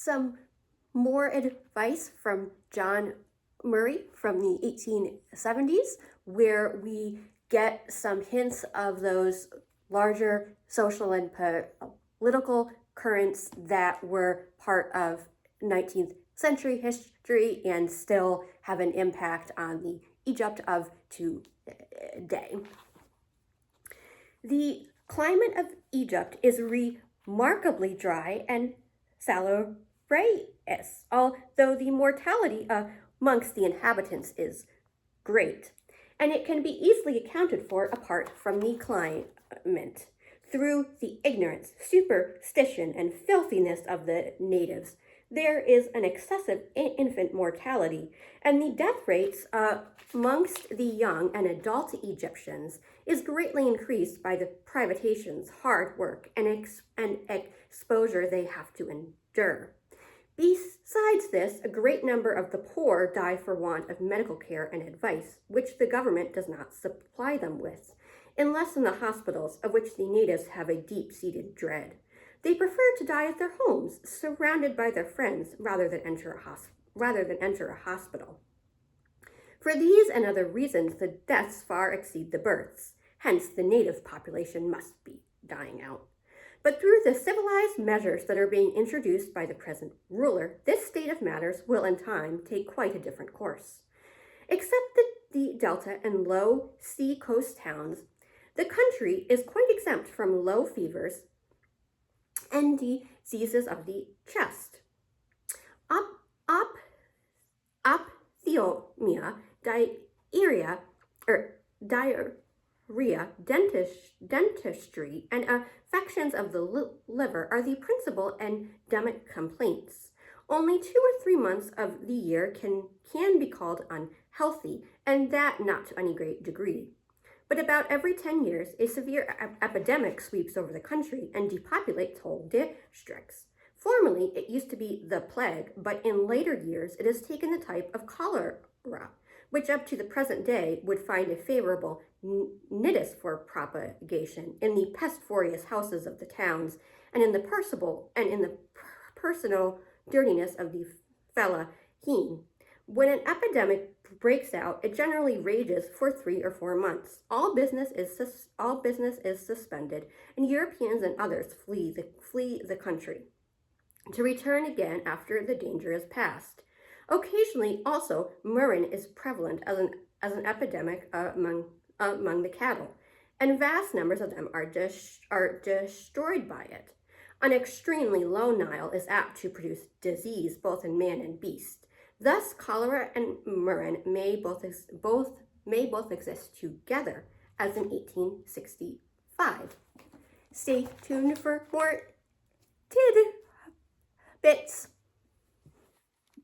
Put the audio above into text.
some more advice from John Murray from the 1870s, where we get some hints of those larger social and political currents that were part of 19th century history and still have an impact on the Egypt of today. The climate of Egypt is remarkably dry and salubrious, although the mortality amongst the inhabitants is great, and it can be easily accounted for apart from the climate, through the ignorance, superstition, and filthiness of the natives. There is an excessive infant mortality, and the death rates amongst the young and adult Egyptians is greatly increased by the privations, hard work, and exposure they have to endure. Besides this, a great number of the poor die for want of medical care and advice, which the government does not supply them with, unless in the hospitals, of which the natives have a deep-seated dread. They prefer to die at their homes, surrounded by their friends, rather than enter a hospital. For these and other reasons, the deaths far exceed the births. Hence, the native population must be dying out. But through the civilized measures that are being introduced by the present ruler, this state of matters will in time take quite a different course. Except the delta and low sea coast towns, the country is quite exempt from low fevers and diseases of the chest. Ophthalmia, diarrhea, dentistry, and affections of the liver are the principal endemic complaints. Only 2 or 3 months of the year can be called unhealthy, and that not to any great degree. But about every 10 years, a severe epidemic sweeps over the country and depopulates whole districts. Formerly, it used to be the plague, but in later years, it has taken the type of cholera, which up to the present day would find a favorable nidus for propagation in the pestiferous houses of the towns and in the personal dirtiness of the fellaheen. When an epidemic breaks out, it generally rages for 3 or 4 months. All business is suspended, and Europeans and others flee the country, to return again after the danger is past. Occasionally, also, murrain is prevalent as an epidemic among the cattle, and vast numbers of them are destroyed by it. An extremely low Nile is apt to produce disease both in man and beast. Thus, cholera and murrain may both exist together, as in 1865. Stay tuned for more tidbits.